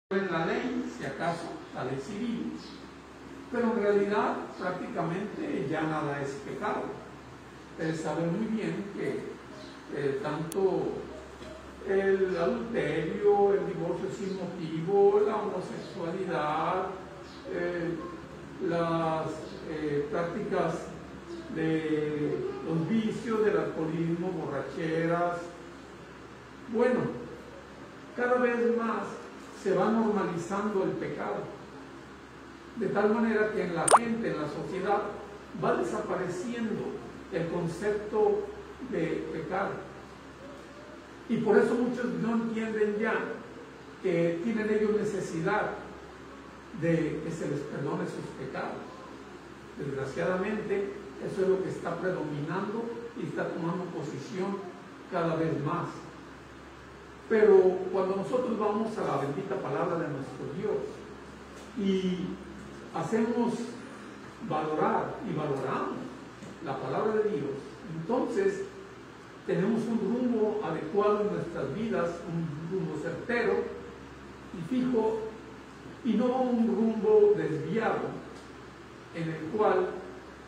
en la ley, si acaso, la ley civil, pero en realidad prácticamente ya nada es pecado. Ustedes saben muy bien que tanto el adulterio, el divorcio sin motivo, la homosexualidad, las prácticas de los vicios, del alcoholismo, borracheras, bueno, cada vez más se va normalizando el pecado, de tal manera que en la gente, en la sociedad, va desapareciendo el concepto de pecado. Y por eso muchos no entienden ya que tienen ellos necesidad de que se les perdone sus pecados. Desgraciadamente, eso es lo que está predominando y está tomando posición cada vez más. Pero cuando nosotros vamos a la bendita palabra de nuestro Dios y hacemos valorar y valoramos la palabra de Dios, entonces tenemos un rumbo adecuado en nuestras vidas, un rumbo certero y fijo, y no un rumbo desviado en el cual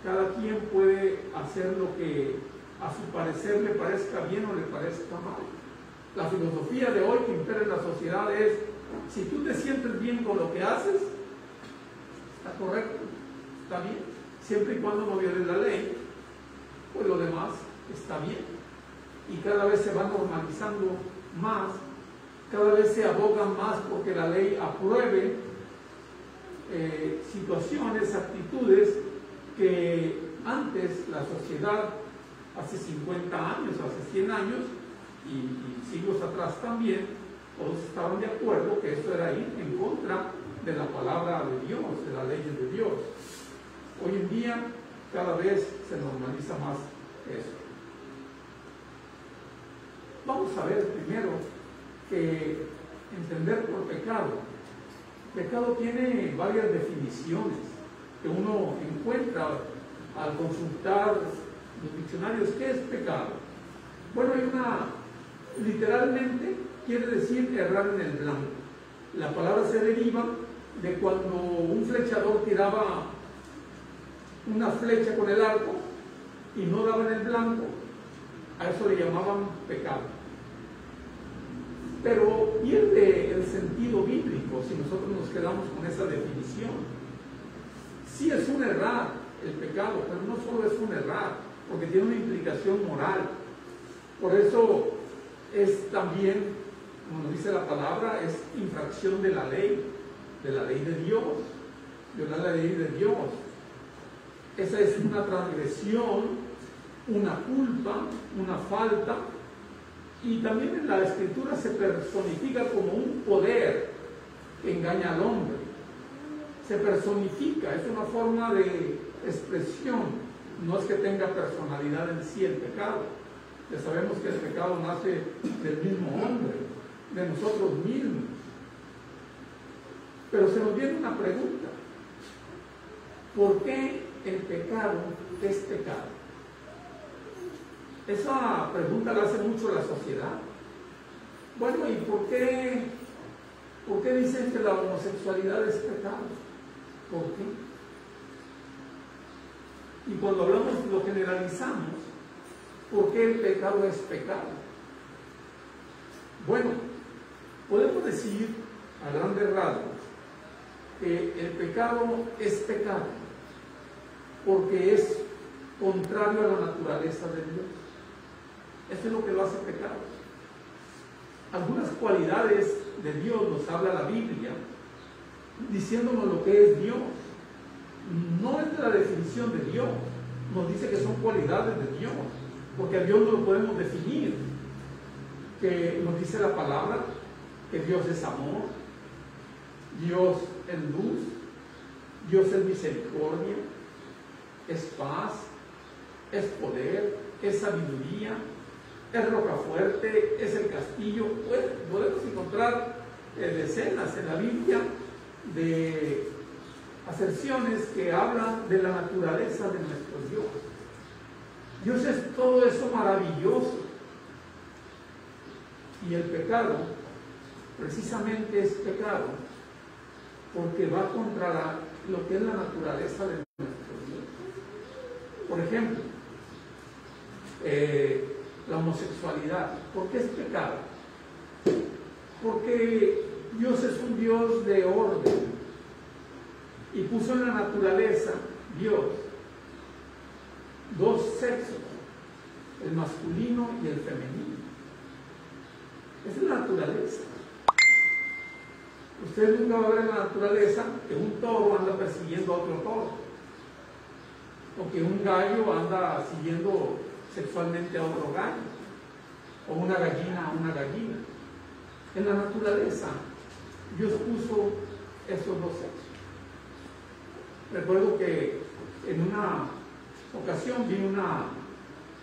cada quien puede hacer lo que a su parecer le parezca bien o le parezca mal. La filosofía de hoy que impera en la sociedad es: si tú te sientes bien con lo que haces, está correcto, está bien, siempre y cuando no violes la ley, pues lo demás está bien. Y cada vez se va normalizando más, cada vez se aboga más porque la ley apruebe situaciones, actitudes que antes la sociedad, hace 50 años, hace 100 años y siglos atrás también, todos estaban de acuerdo que eso era ir en contra de la palabra de Dios, de las leyes de Dios. Hoy en día cada vez se normaliza más eso. Vamos a ver primero que entender por pecado. Pecado tiene varias definiciones que uno encuentra al consultar los diccionarios. ¿Qué es pecado? Bueno, hay literalmente quiere decir errar en el blanco. La palabra se deriva de cuando un flechador tiraba una flecha con el arco y no daba en el blanco, a eso le llamaban pecado. Pero pierde el sentido bíblico si nosotros nos quedamos con esa definición. Sí es un errar el pecado, pero no solo es un errar, porque tiene una implicación moral. Por eso es también, como nos dice la palabra, es infracción de la ley de Dios, violar la ley de Dios. Esa es una transgresión, una culpa, una falta, y también en la Escritura se personifica como un poder que engaña al hombre. Se personifica, es una forma de expresión, no es que tenga personalidad en sí el pecado. Ya sabemos que el pecado nace del mismo hombre, de nosotros mismos. Pero se nos viene una pregunta: ¿por qué el pecado es pecado? Esa pregunta la hace mucho la sociedad. Bueno, ¿y por qué dicen que la homosexualidad es pecado? ¿Por qué? Y cuando hablamos, lo generalizamos. ¿Por qué el pecado es pecado? Bueno, podemos decir a grandes rasgos que el pecado es pecado porque es contrario a la naturaleza de Dios. Eso es lo que lo hace pecado. Algunas cualidades de Dios nos habla la Biblia, diciéndonos lo que es Dios. No es de la definición de Dios, nos dice que son cualidades de Dios, porque a Dios no lo podemos definir. Que nos dice la palabra que Dios es amor, Dios es luz, Dios es misericordia, es paz, es poder, es sabiduría, es roca fuerte, es el castillo. Pues podemos encontrar decenas en la Biblia de aserciones que hablan de la naturaleza de nuestro Dios. Dios es todo eso maravilloso. Y el pecado precisamente es pecado porque va contra lo que es la naturaleza de nuestro Dios. Por ejemplo, la homosexualidad. ¿Por qué es pecado? Porque Dios es un Dios de orden y puso en la naturaleza, Dios, dos sexos, el masculino y el femenino. Esa es la naturaleza. Ustedes nunca van a ver en la naturaleza que un toro anda persiguiendo a otro toro, o que un gallo anda siguiendo sexualmente a otro gallo, o una gallina a una gallina. En la naturaleza, Dios puso esos dos sexos. Recuerdo que en una ocasión vi una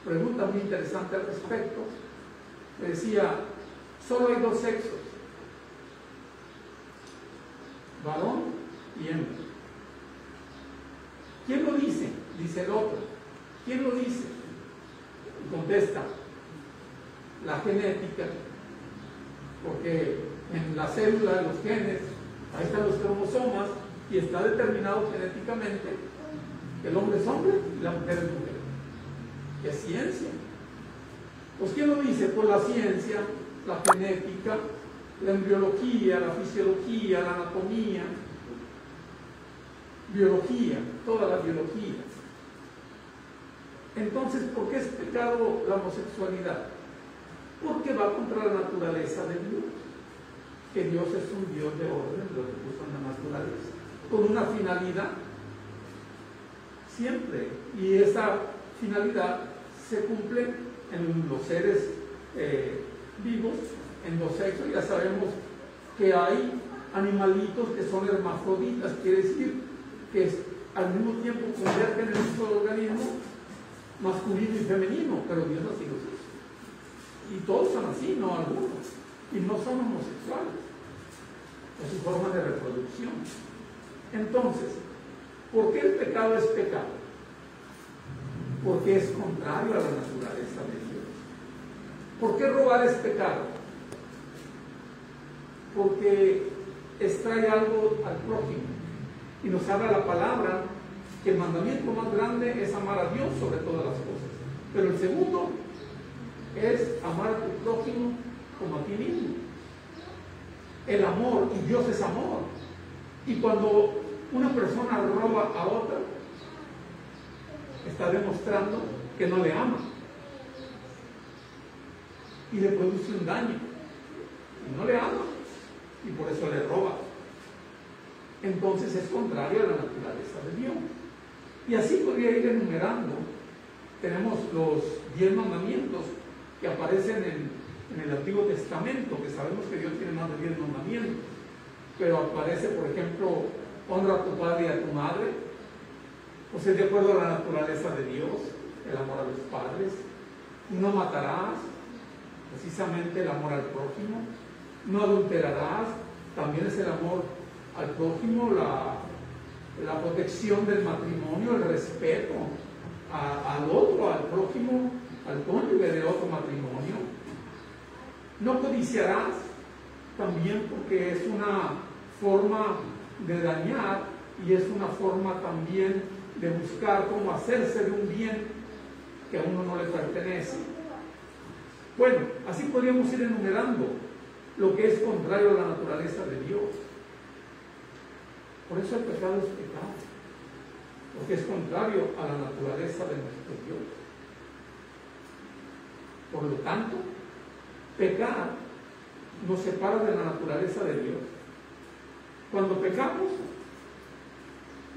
pregunta muy interesante al respecto. Me decía, solo hay dos sexos, varón y hembra. ¿Quién lo dice? Dice el otro. ¿Quién lo dice? Y contesta, la genética, porque en la célula de los genes, ahí están los cromosomas, y está determinado genéticamente que el hombre es hombre y la mujer es mujer. ¿Qué ciencia? Pues ¿quién lo dice? Pues la ciencia, la genética, la embriología, la fisiología, la anatomía, biología, toda la biología. Entonces, ¿por qué es pecado la homosexualidad? Porque va contra la naturaleza de Dios, que Dios es un Dios de orden, lo que puso en la naturaleza, con una finalidad siempre, y esa finalidad se cumple en los seres vivos, en los sexos. Ya sabemos que hay animalitos que son hermafroditas, quiere decir que al mismo tiempo convierten en un solo organismo masculino y femenino, pero Dios así los hizo. Y todos son así, no algunos, y no son homosexuales, es su forma de reproducción. Entonces, ¿por qué el pecado es pecado? Porque es contrario a la naturaleza de Dios. ¿Por qué robar es pecado? Porque extrae algo al prójimo. Y nos habla la palabra que el mandamiento más grande es amar a Dios sobre todas las cosas. Pero el segundo es amar a tu prójimo como a ti mismo. El amor, y Dios es amor. Y cuando una persona roba a otra, está demostrando que no le ama y le produce un daño. Y no le ama y por eso le roba. Entonces es contrario a la naturaleza de Dios. Y así podría ir enumerando. Tenemos los 10 mandamientos que aparecen en el Antiguo Testamento, que sabemos que Dios tiene más de 10 mandamientos, pero aparece, por ejemplo, honra a tu padre y a tu madre, pues es de acuerdo a la naturaleza de Dios, el amor a los padres. No matarás, precisamente el amor al prójimo. No adulterarás, también es el amor al prójimo, la protección del matrimonio, el respeto al otro, al prójimo, al cónyuge del otro matrimonio. No codiciarás, también porque es una forma de dañar y es una forma también de buscar cómo hacerse de un bien que a uno no le pertenece. Bueno, así podríamos ir enumerando lo que es contrario a la naturaleza de Dios. Por eso el pecado es pecado, porque es contrario a la naturaleza de nuestro Dios. Por lo tanto, pecar nos separa de la naturaleza de Dios. Cuando pecamos,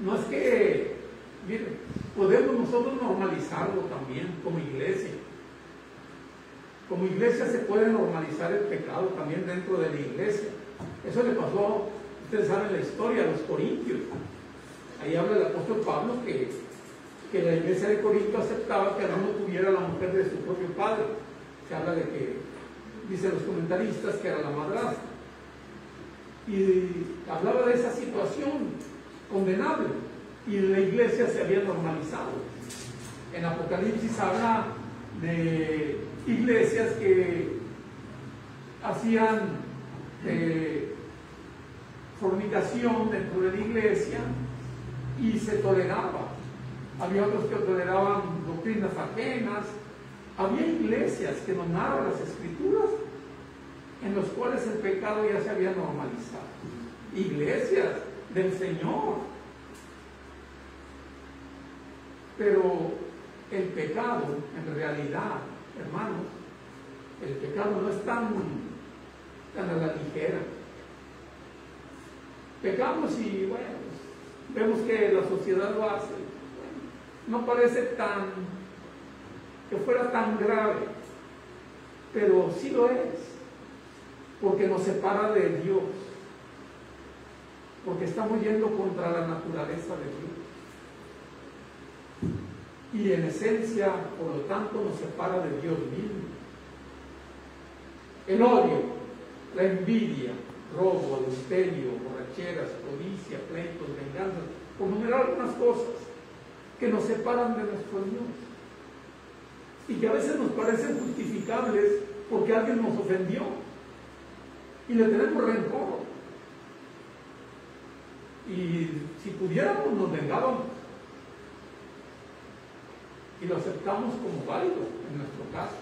no es que, miren, podemos nosotros normalizarlo también como iglesia. Como iglesia se puede normalizar el pecado también dentro de la iglesia. Eso le pasó, ustedes saben la historia, a los corintios. Ahí habla el apóstol Pablo que la iglesia de Corinto aceptaba que alguno tuviera la mujer de su propio padre. Se habla de que, dicen los comentaristas, que era la madrastra. Y hablaba de esa situación condenable. Y la iglesia se había normalizado. En Apocalipsis habla de iglesias que hacían fornicación dentro de la iglesia y se toleraba. Había otros que toleraban doctrinas ajenas. Había iglesias que nos narran las escrituras en los cuales el pecado ya se había normalizado. Iglesias del Señor. Pero el pecado, en realidad, hermanos, el pecado no es tan a la ligera. Pecamos y bueno, vemos que la sociedad lo hace. No parece que fuera tan grave, pero sí lo es, porque nos separa de Dios, porque estamos yendo contra la naturaleza de Dios. Y en esencia, por lo tanto, nos separa de Dios mismo. El odio, la envidia, robo, adulterio, borracheras, codicia, pleitos, venganzas, por numerar algunas cosas que nos separan de nuestro Dios y que a veces nos parecen justificables porque alguien nos ofendió y le tenemos rencor, y si pudiéramos nos vengábamos y lo aceptamos como válido en nuestro caso,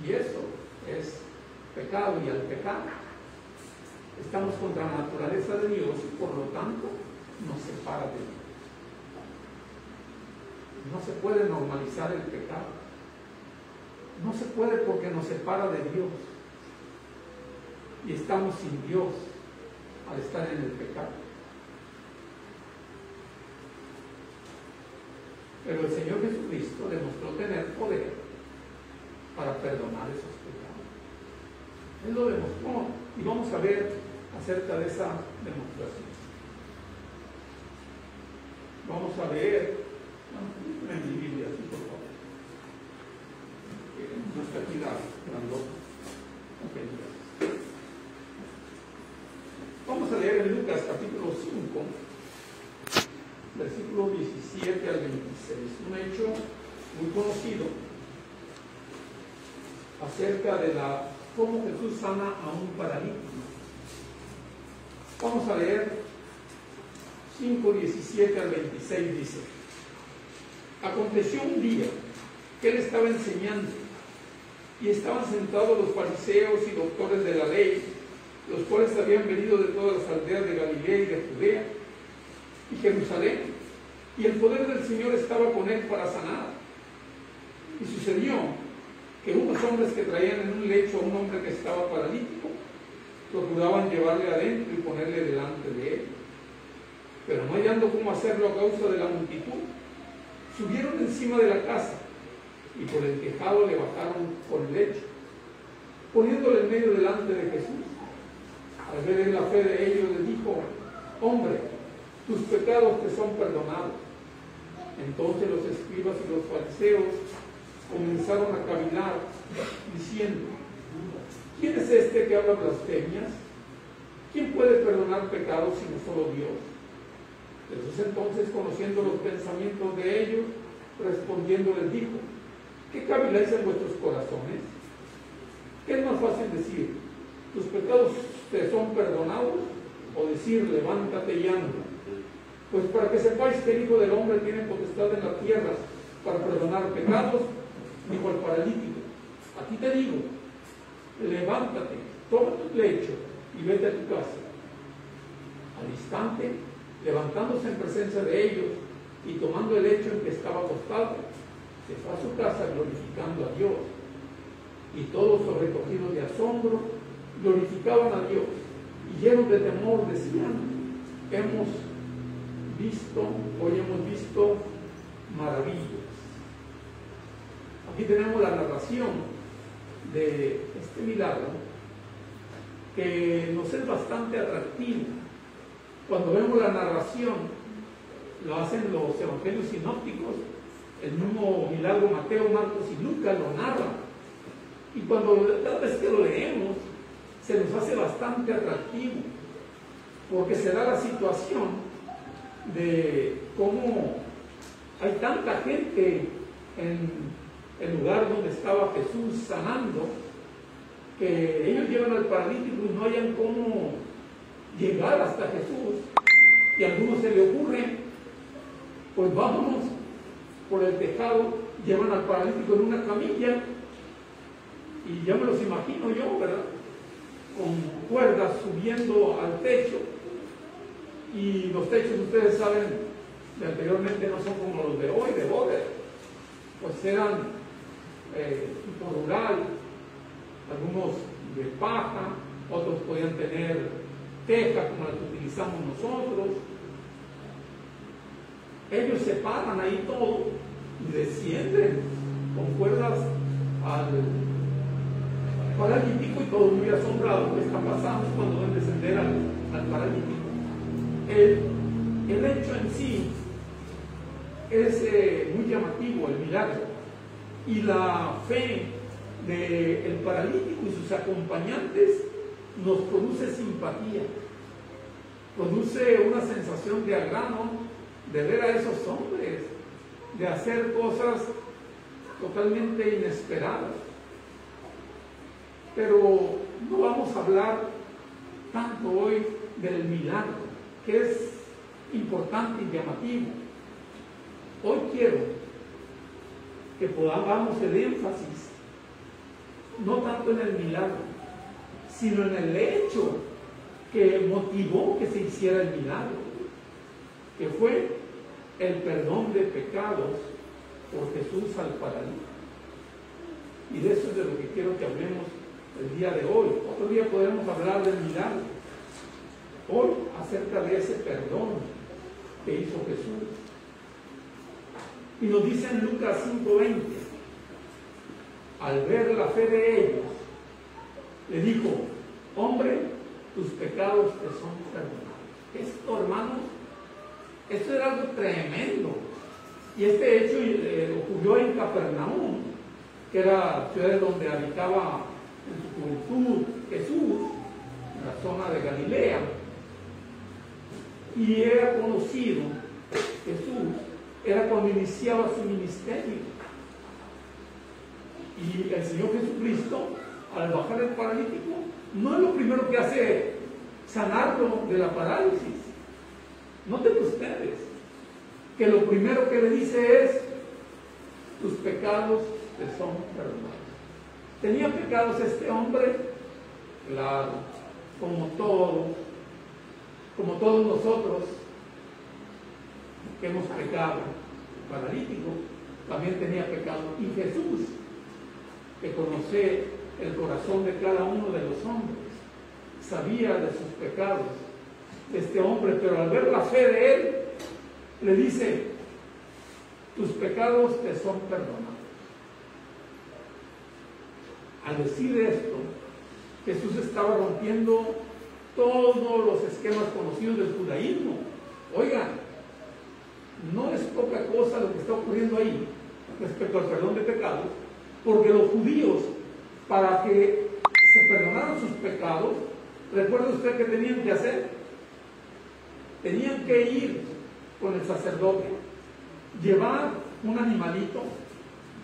y eso es pecado, y al pecar estamos contra la naturaleza de Dios y por lo tanto nos separa de Dios. No se puede normalizar el pecado, no se puede porque nos separa de Dios y estamos sin Dios al estar en el pecado. Pero el Señor Jesucristo demostró tener poder para perdonar esos pecados. Él lo demostró y vamos a ver acerca de esa demostración. Vamos a ver en mi Biblia, sí, por favor. No está aquí la grandota. Okay, vamos a leer en Lucas capítulo 5, versículo 17 al 26. Un hecho muy conocido acerca de cómo Jesús sana a un paralítico. Vamos a leer 5, 17 al 26, dice: Aconteció un día que él estaba enseñando y estaban sentados los fariseos y doctores de la ley, los cuales habían venido de todas las aldeas de Galilea y de Judea y Jerusalén, y el poder del Señor estaba con él para sanar. Y sucedió que unos hombres que traían en un lecho a un hombre que estaba paralítico procuraban llevarle adentro y ponerle delante de él, pero no hallando cómo hacerlo a causa de la multitud, subieron encima de la casa y por el tejado le bajaron por el lecho, poniéndole en medio delante de Jesús. Al ver en la fe de ellos, le dijo: Hombre, tus pecados te son perdonados. Entonces los escribas y los fariseos comenzaron a cavilar, diciendo: ¿Quién es este que habla blasfemias? ¿Quién puede perdonar pecados sino solo Dios? Jesús entonces, conociendo los pensamientos de ellos, respondiendo les dijo: ¿qué caviláis en vuestros corazones? ¿Qué es más fácil decir: tus pecados te son perdonados? O decir: levántate y anda. Pues para que sepáis que el Hijo del Hombre tiene potestad en la tierra para perdonar pecados, dijo al paralítico: a ti te digo, levántate, toma tu lecho y vete a tu casa. Al instante, levantándose en presencia de ellos y tomando el lecho en que estaba acostado, se fue a su casa glorificando a Dios. Y todos, sobrecogidos de asombro, glorificaban a Dios, y llenos de temor decían: hoy hemos visto maravillas. Aquí tenemos la narración de este milagro, que nos es bastante atractivo. Cuando vemos la narración, lo hacen los evangelios sinópticos, el mismo milagro Mateo, Marcos y Lucas lo narran. Y cada vez que lo leemos, se nos hace bastante atractivo, porque se da la situación de cómo hay tanta gente en el lugar donde estaba Jesús sanando, que ellos llevan al paralítico y no hayan cómo llegar hasta Jesús, y a algunos se le ocurre, pues vámonos por el tejado, llevan al paralítico en una camilla, y ya me los imagino yo, ¿verdad?, con cuerdas subiendo al techo, y los techos, ustedes saben, de anteriormente no son como los de hoy, de bóveda, pues eran tipo rural, algunos de paja, otros podían tener teja como la que utilizamos nosotros. Ellos se paran ahí todo y descienden con cuerdas al paralítico, y todo muy asombrado. ¿Qué está pasando cuando ven descender al paralítico? El hecho en sí es muy llamativo, el milagro, y la fe del paralítico y sus acompañantes nos produce simpatía, produce una sensación de agrado de ver a esos hombres, de hacer cosas totalmente inesperadas. Pero no vamos a hablar tanto hoy del milagro, que es importante y llamativo. Hoy quiero que podamos el énfasis no tanto en el milagro, sino en el hecho que motivó que se hiciera el milagro, que fue el perdón de pecados por Jesús al paralítico. Y de eso es de lo que quiero que hablemos el día de hoy. Otro día podremos hablar del milagro. Hoy acerca de ese perdón que hizo Jesús. Y nos dice en Lucas 5:20, al ver la fe de ellos, le dijo: hombre, tus pecados te son perdonados. Esto, hermanos, esto era algo tremendo. Y este hecho ocurrió en Capernaum, que era la ciudad donde habitaba en su juventud Jesús, en la zona de Galilea. Y era conocido Jesús, era cuando iniciaba su ministerio. Y el Señor Jesucristo, al bajar el paralítico, no es lo primero que hace sanarlo de la parálisis. Noten ustedes que lo primero que le dice es: tus pecados te son perdonados. ¿Tenía pecados este hombre? Claro, como todos nosotros que hemos pecado. El paralítico también tenía pecado, y Jesús, que conoce el corazón de cada uno de los hombres, sabía de sus pecados de este hombre, pero al ver la fe de él, le dice: tus pecados te son perdonados. Al decir esto, Jesús estaba rompiendo todos los esquemas conocidos del judaísmo. Oigan, no es poca cosa lo que está ocurriendo ahí respecto al perdón de pecados, porque los judíos, para que se perdonaran sus pecados, ¿recuerda usted qué tenían que hacer? Tenían que ir con el sacerdote, llevar un animalito,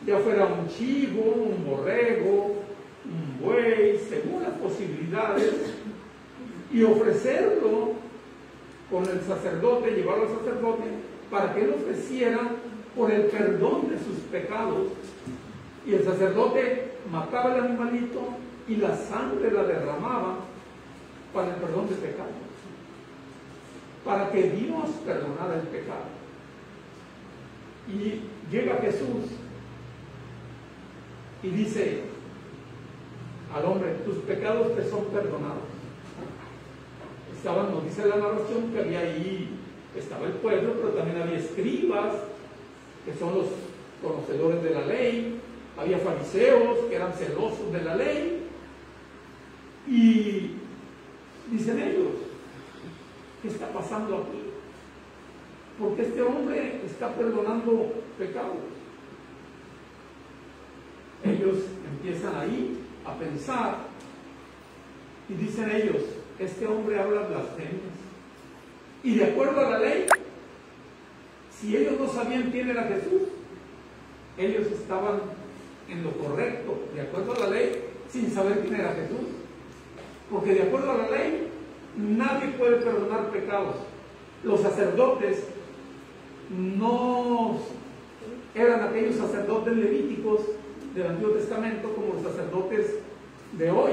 ya fuera un chivo, un borrego, un buey, según las posibilidades, y ofrecerlo con el sacerdote, llevarlo al sacerdote, para que él ofreciera por el perdón de sus pecados. Y el sacerdote mataba el animalito y la sangre la derramaba para el perdón de pecados, para que Dios perdonara el pecado. Y llega Jesús y dice al hombre: tus pecados te son perdonados. Nos dice la narración que había ahí, estaba el pueblo, pero también había escribas, que son los conocedores de la ley, había fariseos, que eran celosos de la ley, y dicen ellos: ¿qué está pasando aquí? Porque este hombre está perdonando pecados. Ellos empiezan ahí a pensar y dicen ellos: este hombre habla blasfemias. Y de acuerdo a la ley, si ellos no sabían quién era Jesús, ellos estaban en lo correcto. De acuerdo a la ley, sin saber quién era Jesús. Porque de acuerdo a la ley, nadie puede perdonar pecados. Los sacerdotes no eran aquellos sacerdotes levíticos del Antiguo Testamento como los sacerdotes de hoy,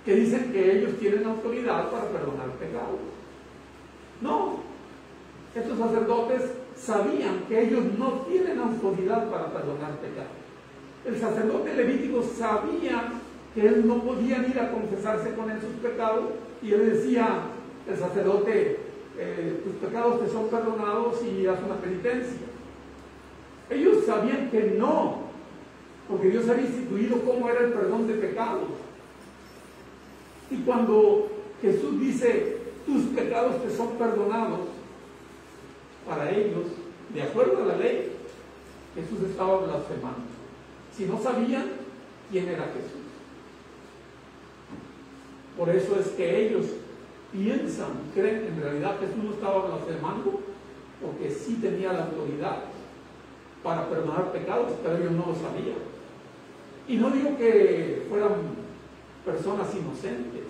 que dicen que ellos tienen autoridad para perdonar pecados. No, estos sacerdotes sabían que ellos no tienen autoridad para perdonar pecados. El sacerdote levítico sabía que él no podían ir a confesarse con él sus pecados, y él decía, el sacerdote, tus pecados te son perdonados y haz una penitencia. Ellos sabían que no, porque Dios había instituido cómo era el perdón de pecados. Y cuando Jesús dice, tus pecados te son perdonados, para ellos, de acuerdo a la ley, Jesús estaba blasfemando. Si no sabían quién era Jesús. Por eso es que ellos creen que en realidad Jesús no estaba blasfemando, porque sí tenía la autoridad para perdonar pecados, pero ellos no lo sabían. Y no digo que fueran personas inocentes.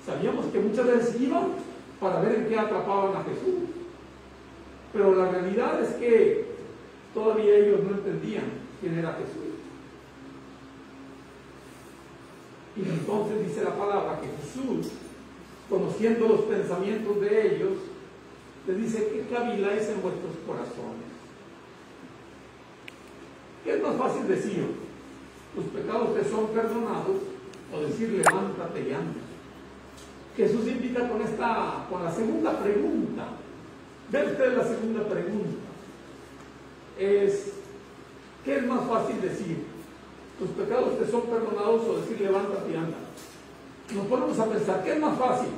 Sabíamos que muchas veces iban para ver en qué atrapaban a Jesús. Pero la realidad es que todavía ellos no entendían quién era Jesús. Y entonces dice la palabra que Jesús, conociendo los pensamientos de ellos, les dice, ¿qué caviláis en vuestros corazones? ¿Qué es más fácil decir? Tus pecados te son perdonados, o decir, levántate y anda. Jesús invita con la segunda pregunta. Vean ustedes la segunda pregunta. ¿Qué es más fácil decir? ¿Tus pecados te son perdonados, o decir, levántate y anda? Nos ponemos a pensar, ¿qué es más fácil?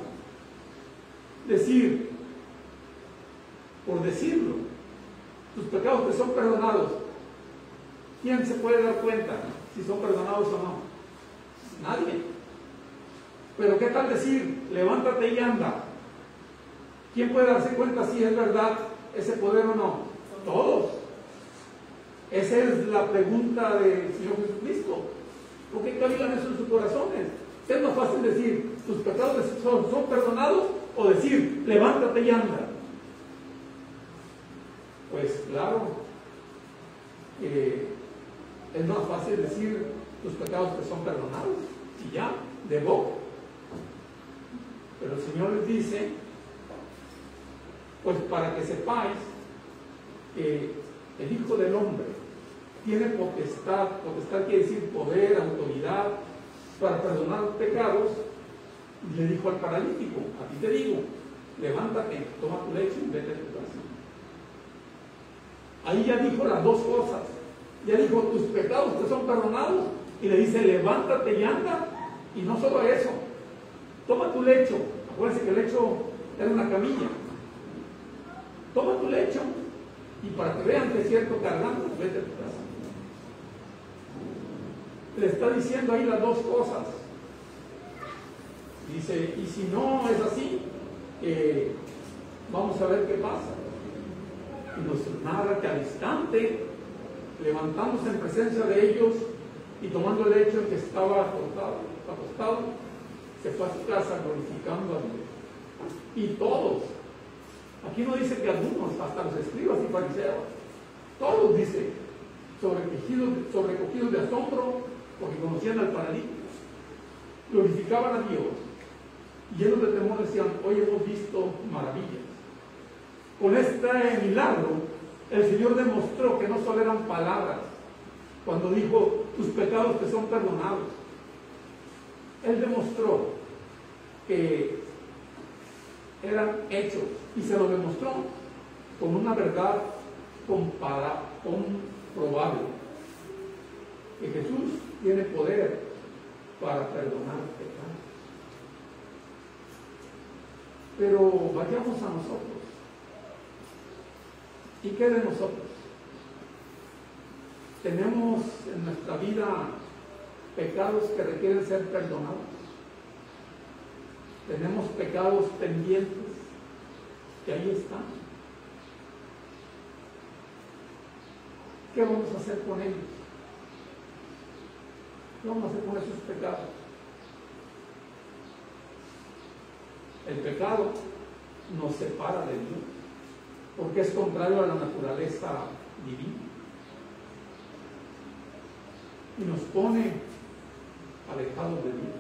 Decir, por decirlo, tus pecados te son perdonados. ¿Quién se puede dar cuenta si son perdonados o no? Nadie. Pero ¿qué tal decir, levántate y anda? ¿Quién puede darse cuenta si es verdad ese poder o no? Todos. Esa es la pregunta del Señor Jesucristo. ¿Por qué cavilan eso en sus corazones? Es más fácil decir, tus pecados son perdonados, o decir, levántate y anda. Pues claro, es más fácil decir, tus pecados te son perdonados, y ya, de boca. Pero el Señor les dice, pues para que sepáis que el Hijo del Hombre tiene potestad quiere decir poder, autoridad, para perdonar los pecados. Y le dijo al paralítico, a ti te digo, levántate, toma tu lecho y vete a tu casa. Ahí ya dijo las dos cosas. Ya dijo, tus pecados te son perdonados, y le dice, levántate y anda. Y no solo eso, toma tu lecho. Acuérdense que el lecho era una camilla. Toma tu lecho, y para que vean que es cierto, cargando, vete a tu casa. Le está diciendo ahí las dos cosas. Dice, y si no es así, vamos a ver qué pasa. Y nos narra que al instante, levantándose en presencia de ellos y tomando el lecho en que estaba acostado, se fue a su casa glorificando a Dios. Y todos, aquí no dice que algunos, hasta los escribas y fariseos, todos, dice, sobrecogidos de asombro, porque conocían al paralítico, glorificaban a Dios, y llenos de temor decían, hoy hemos visto maravillas. Con este milagro, el Señor demostró que no solo eran palabras, cuando dijo, tus pecados te son perdonados. Él demostró que eran hechos, y se lo demostró con una verdad comprobable, que Jesús tiene poder para perdonar pecados. Pero vayamos a nosotros. ¿Y qué de nosotros? ¿Tenemos en nuestra vida pecados que requieren ser perdonados? ¿Tenemos pecados pendientes que ahí están? ¿Qué vamos a hacer con ellos? ¿Qué vamos a hacer con esos pecados? El pecado nos separa de Dios, porque es contrario a la naturaleza divina. Y nos pone alejados de Dios.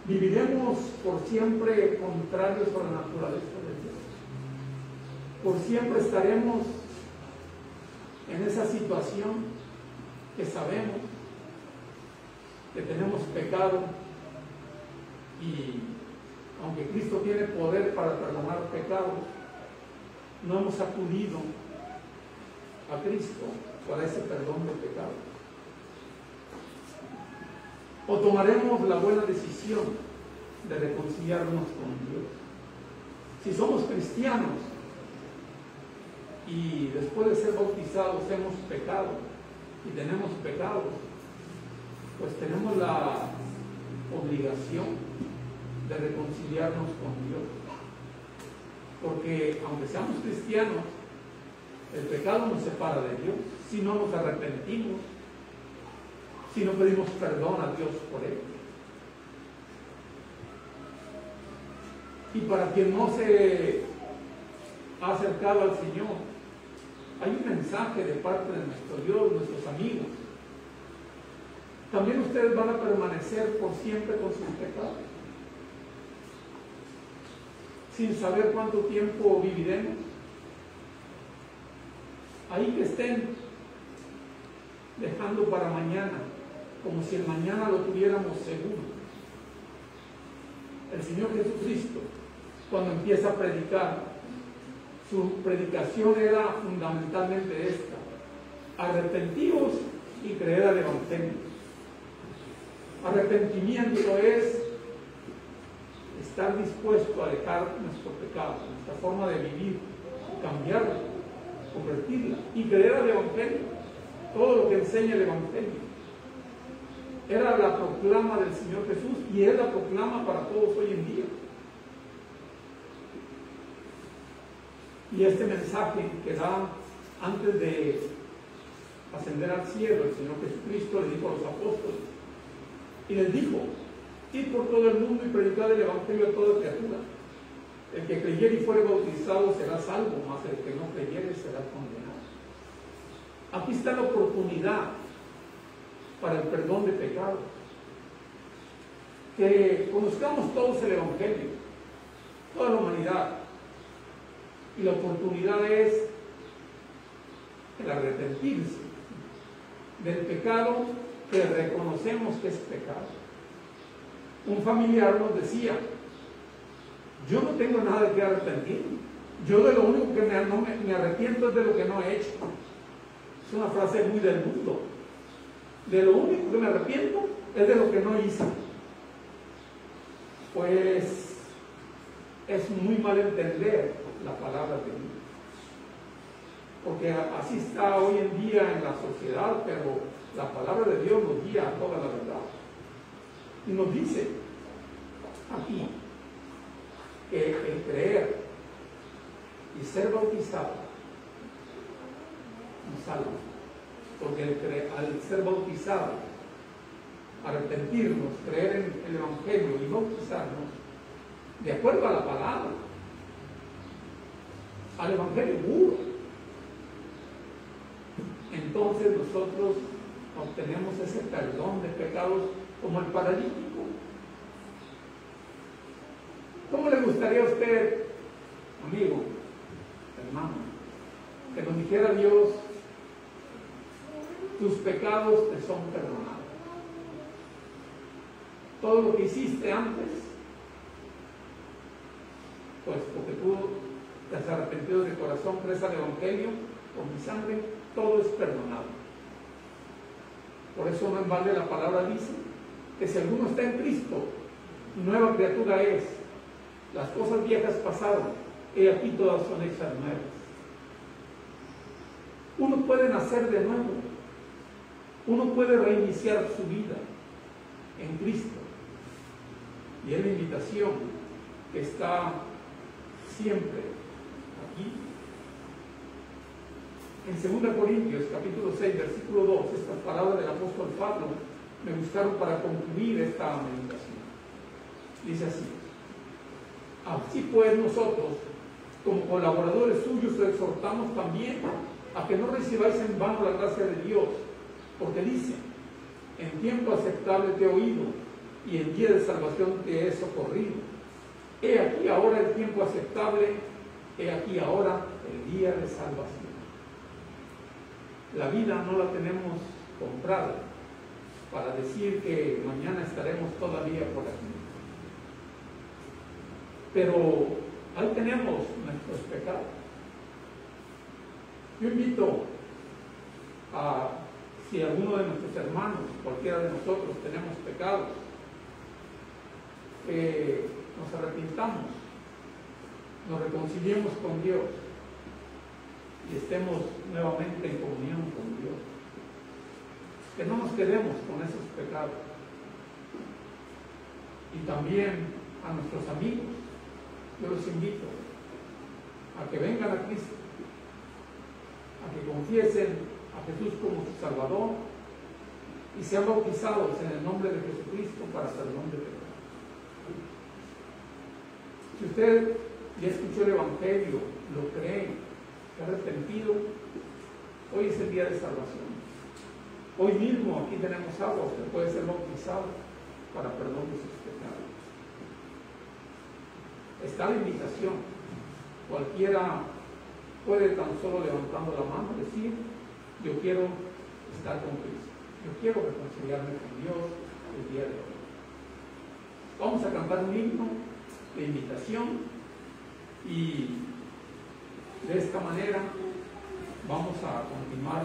Viviremos por siempre contrarios a la naturaleza de Dios. Por siempre estaremos en esa situación que sabemos que tenemos pecado, y aunque Cristo tiene poder para perdonar pecados, no hemos acudido a Cristo para ese perdón de pecados. O tomaremos la buena decisión de reconciliarnos con Dios. Si somos cristianos y después de ser bautizados hemos pecado y tenemos pecados, pues tenemos la obligación de reconciliarnos con Dios. Porque aunque seamos cristianos, el pecado nos separa de Dios si no nos arrepentimos, si no pedimos perdón a Dios por él. Y para quien no se ha acercado al Señor, hay un mensaje de parte de nuestro Dios, nuestros amigos. También ustedes van a permanecer por siempre con sus pecados, sin saber cuánto tiempo viviremos. Ahí que estén dejando para mañana, como si el mañana lo tuviéramos seguro. El Señor Jesucristo, cuando empieza a predicar, su predicación era fundamentalmente esta: arrepentíos y creed al Evangelio. Arrepentimiento es estar dispuesto a dejar nuestro pecado, nuestra forma de vivir, cambiarla, convertirla, y creer al Evangelio, todo lo que enseña el Evangelio. Era la proclama del Señor Jesús y es la proclama para todos hoy en día. Y este mensaje que da antes de ascender al cielo, el Señor Jesucristo le dijo a los apóstoles, y les dijo: id por todo el mundo y predicad el Evangelio a toda criatura. El que creyere y fuere bautizado será salvo, mas el que no creyere será condenado. Aquí está la oportunidad para el perdón de pecados. Que conozcamos todos el Evangelio, toda la humanidad. Y la oportunidad es el arrepentirse del pecado que reconocemos que es pecado. Un familiar nos decía: yo no tengo nada de que arrepentir, yo de lo único que me arrepiento es de lo que no he hecho. Es una frase muy del mundo. De lo único que me arrepiento es de lo que no hice. Pues es muy mal entender la palabra de Dios, porque así está hoy en día en la sociedad, pero la palabra de Dios nos guía a toda la verdad. Y nos dice aquí que el creer y ser bautizado nos salva, porque al ser bautizado, arrepentirnos, creer en el Evangelio y bautizarnos de acuerdo a la palabra, al Evangelio puro, entonces nosotros obtenemos ese perdón de pecados como el paralítico. ¿Cómo le gustaría a usted, amigo, hermano, que nos dijera Dios: tus pecados te son perdonados? Todo lo que hiciste antes, pues porque tú te has arrepentido de corazón, crees al Evangelio, con mi sangre, todo es perdonado. Por eso no en balde la palabra dice que si alguno está en Cristo, nueva criatura es. Las cosas viejas pasaron, y aquí todas son hechas nuevas. Uno puede nacer de nuevo, uno puede reiniciar su vida en Cristo. Y es la invitación que está siempre aquí. En 2 Corintios, capítulo 6, versículo 2, estas palabras del apóstol Pablo me gustaron para concluir esta meditación. Dice así: así pues nosotros, como colaboradores suyos, os exhortamos también a que no recibáis en vano la gracia de Dios, porque dice: en tiempo aceptable te he oído, y en día de salvación te he socorrido. He aquí ahora el tiempo aceptable, he aquí ahora el día de salvación. La vida no la tenemos comprada para decir que mañana estaremos todavía por aquí. Pero ahí tenemos nuestros pecados. Yo invito a, si alguno de nuestros hermanos, cualquiera de nosotros, tenemos pecados, que nos arrepintamos, nos reconciliemos con Dios y estemos nuevamente en comunión con Dios. Que no nos quedemos con esos pecados. Y también a nuestros amigos, yo los invito a que vengan a Cristo, a que confiesen a Jesús como su Salvador y sean bautizados en el nombre de Jesucristo para perdón de pecados. Si usted ya escuchó el Evangelio, lo cree, se ha arrepentido, hoy es el día de salvación. Hoy mismo aquí tenemos agua, usted puede ser bautizado para perdón de sus pecados. Está la invitación. Cualquiera puede tan solo levantando la mano decir: yo quiero estar con Cristo, yo quiero reconciliarme con Dios el día de hoy. Vamos a cantar un himno de invitación y de esta manera vamos a continuar